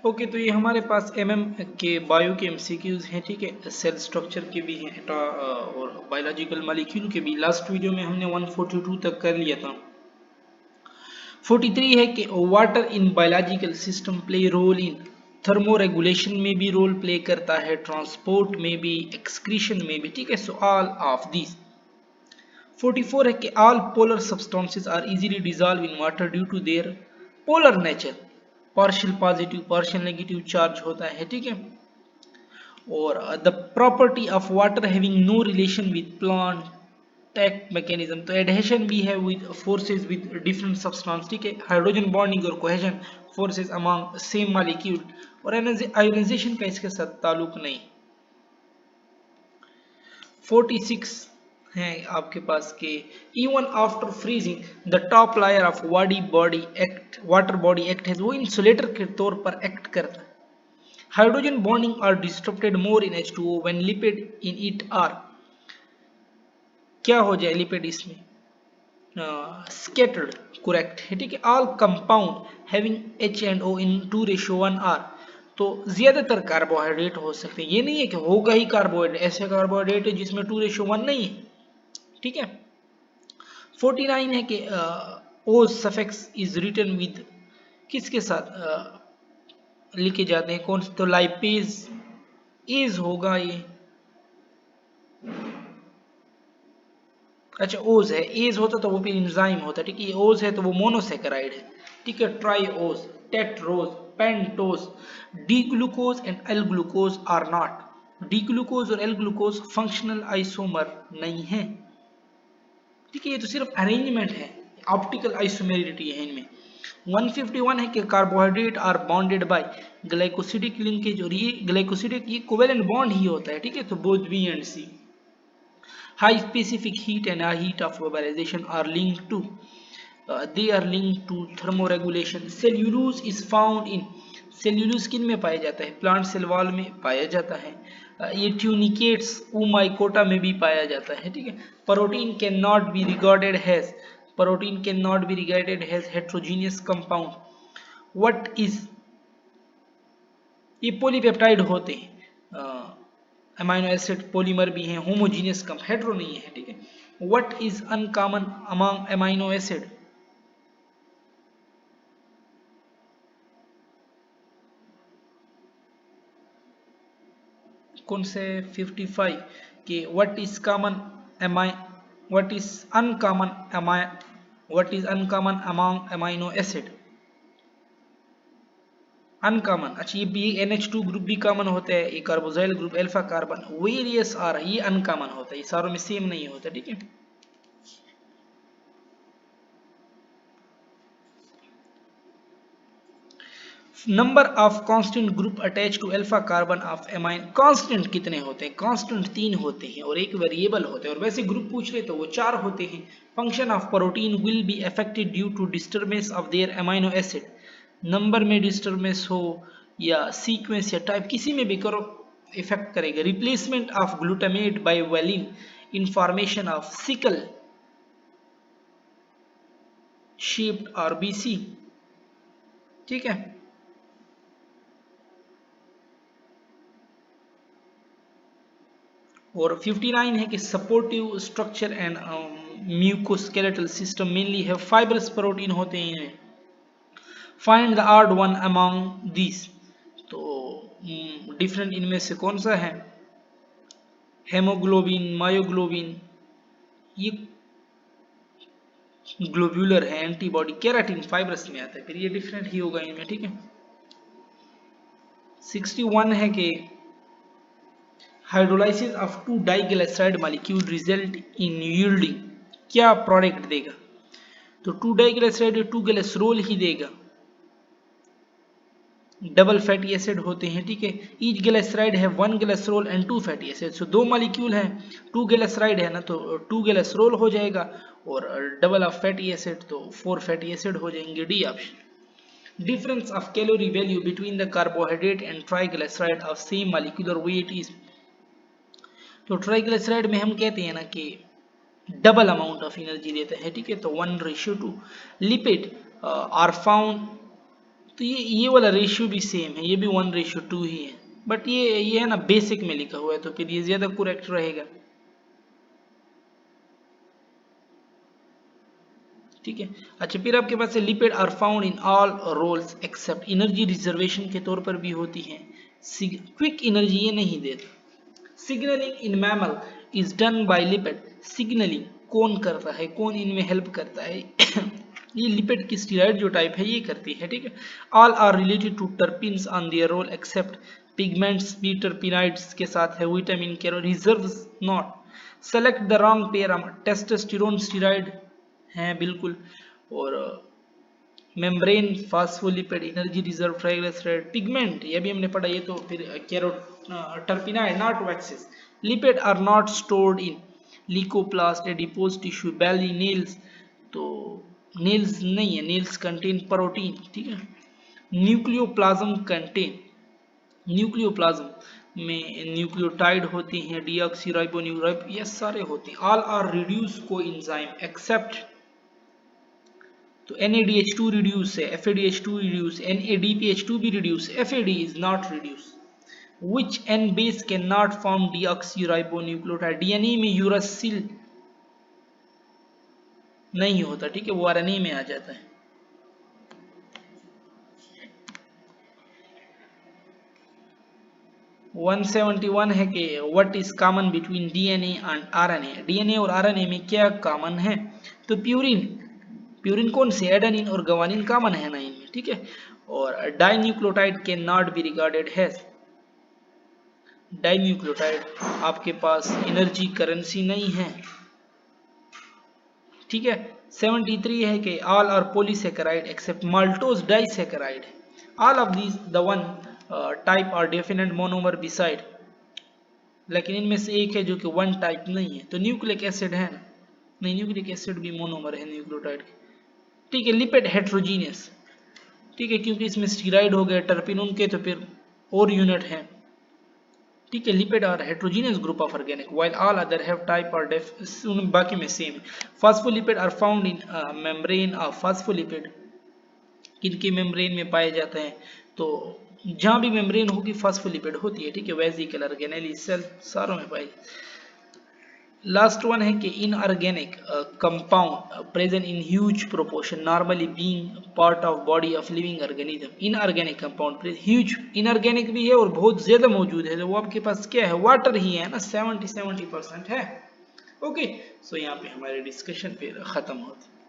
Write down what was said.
Okay, तो ये हमारे पास एमएम के बायो के एमसीक्यूज हैं, ठीक है। सेल स्ट्रक्चर के भी हैं और बायोलॉजिकल मॉलिक्यूल के भी। लास्ट वीडियो में हमने 142 तक कर लिया था। 43 है कि water in biological system play role in thermoregulation में भी रोल प्ले करता है, ट्रांसपोर्ट में भी, एक्सक्रीशन में भी, ठीक है। So all of this. 44 है कि all polar substances are easily dissolve in water due to their polar nature. Partial positive partial negative charge होता है, ठीक है। और the property of water having no relation with plant tact mechanism, तो adhesion भी है with forces with different substance, ठीक है। हाइड्रोजन बॉन्डिंग और cohesion forces among same molecule, और आयोनाइजेशन का इसके साथ ताल्लुक नहीं। 46 है आपके पास के even after freezing the top layer of water body act है, वो इंसुलेटर के तौर पर एक्ट करता है। Hydrogen bonding are disturbed more in H2O when lipid in it are, क्या हो जाए लिपिड इसमें स्कैटर्ड, करेक्ट है, ठीक है। All compound having H and O in 2:1 are, तो ज्यादातर कार्बोहाइड्रेट हो सकते हैं, ये नहीं है कि होगा ही कार्बोहाइड्रेट, ऐसे कार्बोहाइड्रेट है जिसमें 2:1 नहीं है, ठीक है। 49 है कि ओ सफिक्स इज रिटन विद, किसके साथ लिखे जाते हैं, कौन से, तो लाइपेज इज होगा ये, अच्छा ओज है, एज होता तो वो भी इंजाइम होता, ठीक है। ये ओज है तो वो मोनोसेकेराइड है, ठीक है। Triose, tetrose, pentose, D glucose and L glucose are not, D glucose और एल ग्लूकोज फंक्शनल आइसोमर नहीं है, ठीक है। ये तो सिर्फ अरेंजमेंट है, ऑप्टिकल आइसोमेरिटी है इनमें। 151 है कि carbohydrate are bonded by glycosidic linkage, और ये ग्लाइकोसिडिक ये कोवेलेंट बॉन्ड ही होता है, ठीक है। तो both B and C. High specific heat and high heat of vaporization are linked to they are linked to thermoregulation. Cellulose is found in, cellulose किन में पाया जाता है, प्लांट सेल वॉल में पाया जाता है। ये ट्यूनिकेट्स ओमाइकोटा में भी पाया जाता है, ठीक है। Protein can not be regarded has, protein can not be regarded has heterogeneous compound. What is, ये पॉलीपेप्टाइड होते हैं, अमाइनो एसिड पॉलीमर भी हैं, होमोजीनियस कम, हेट्रो नहीं है, ठीक है। What is uncommon among amino acid, कौन से 55 के what is common amino what is uncommon amino what is uncommon among amino acid, uncommon, अच्छा ये भी NH2 ग्रुप भी कॉमन होता है, ये carboxyl group alpha carbon, various आ रहा है, ये अनकॉमन होता है, ये सारों में सेम नहीं होता, ठीक है। Number of constant group attach to alpha carbon of amine, constant कितने होते हैं, कांस्टेंट 3 होते हैं और एक वेरिएबल होते हैं, और वैसे ग्रुप पूछ रहे तो वो 4 होते हैं। Function of protein will be affected due to disturbance of their amino acid, number में डिस्टर्बेंस हो या सीक्वेंस या टाइप, किसी में भी करो इफेक्ट करेगा। Replacement of glutamate by valine in formation of sickle shaped RBC, ठीक है। और 59 है कि supportive structure and musculoskeletal system mainly है, फाइब्रस प्रोटीन होते हैं इनमें। Find the odd one among this, तो डिफरेंट इनमें से कौन सा है, हेमोग्लोबिन, मायोग्लोबिन, ये ग्लोब्यूलर है, एंटीबॉडी, केराटिन फाइब्रस में आता है, फिर ये डिफरेंट ही होगा इनमें, ठीक है। 61 है कि hydrolysis of 2 diglyceride molecule result in yielding, क्या प्रोडक्ट देगा, तो 2 डाइग्लिसराइड 2 ग्लिसरॉल ही देगा, डबल फैटी एसिड होते हैं, ठीक है। ईच ग्लिसराइड है 1 glycerol and 2 fatty acid, so 2 molecule हैं, 2 ग्लिसराइड है ना तो 2 ग्लिसरॉल हो जाएगा, और डबल ऑफ फैटी एसिड तो 4 फैटी एसिड हो जाएंगे, D option. Difference of calorie value between the carbohydrate and triglyceride of same molecular weight is, तो ट्राइग्लिसराइड में हम कहते हैं ना कि डबल अमाउंट ऑफ एनर्जी देता है, ठीक है, तो 1:2। लिपिड आर फाउंड तो ये वाला रेशियो भी सेम है, ये भी 1:2 ही है, बट ये है ना बेसिक में लिखा हुआ है, तो फिर ये ज्यादा करेक्ट रहेगा। ठीक है। अच्छा, फिर आपके पास lipid are found in all roles except, energy reservation के तौर पर भी होती है, क्विक एनर्जी ये नहीं देता। Signalling in mammal is done by lipid, signalling कौन करता है, कौन इनमें हेल्प करता है ये लिपिड की स्टीरॉयड जो टाइप है ये करती है। ठीक है। All are related to terpenes on their role except pigments भी टर्पिनाइड्स के साथ है, vitamin K reserves not. Select the wrong pair, testosterone steroid हैं बिल्कुल, और membrane phospholipid energy reserve triglyceride pigment ये भी हमने पढ़ा, ये तो फिर terpenoid not waxes. Lipid are not stored in leucoplast adipose tissue belly nails, तो नेल्स नहीं है, नेल्स कंटेन प्रोटीन। ठीक है। न्यूक्लियोप्लाज्म कंटेन, न्यूक्लियोप्लाज्म में न्यूक्लियोटाइड होते हैं, डीऑक्सीराइबोन्यूक्लियोटाइड ये सारे होते हैं। All are reduce coenzyme except, तो NADH2 रिड्यूस है, FADH2 रिड्यूस, NADPH2 भी reduce, FAD is not reduce. Which N base cannot form deoxyribonucleotide, DNA में यूरासिल नहीं होता। ठीक है, वो RNA में आ जाता है। वन 171 है कि what is common between DNA and RNA, DNA और RNA में क्या कॉमन है, तो प्यूरिन, प्यूरिन कौन से, एडेनिन और गवानिन कॉमन है ना इनमें। ठीक है। और dinucleotide can not be regarded has, dinucleotide आपके पास एनर्जी करेंसी नहीं है। ठीक है। 73 है कि all are polysaccharide except maltose disaccharide, all of these the one type are definite monomer beside, लेकिन इनमें से एक है जो कि वन टाइप नहीं है, तो न्यूक्लिक एसिड है ना, नहीं न्यूक्लिक एसिड भी मोनोमर है न्यूक्लियोटाइड के। ठीक है। लिपिड हेट्रोजीनियस, ठीक है, क्योंकि इसमें स्टीराइड हो गए टर्पिन उनके, तो फिर और यूनिट है। ठीक है। Lipid are heterogeneous group of organic while all other have type और बाकी में सेम है। Phospholipid are found in membrane of, phospholipid किनके मेम्ब्रेन में पाए जाते हैं, तो जहां भी मेम्ब्रेन होगी फास्फोलिपिड होती है। ठीक है। वेसिकल ऑर्गेनेली सेल सारों में पाई। लास्ट वन है कि inorganic compound present in huge proportion normally being part of body of living organism, inorganic compound huge, inorganic भी है और बहुत ज्यादा मौजूद है, तो वो आपके पास क्या है, वाटर ही है ना, 70% है। ओके, सो यहाँ पे हमारी डिस्कशन फिर खत्म होती है।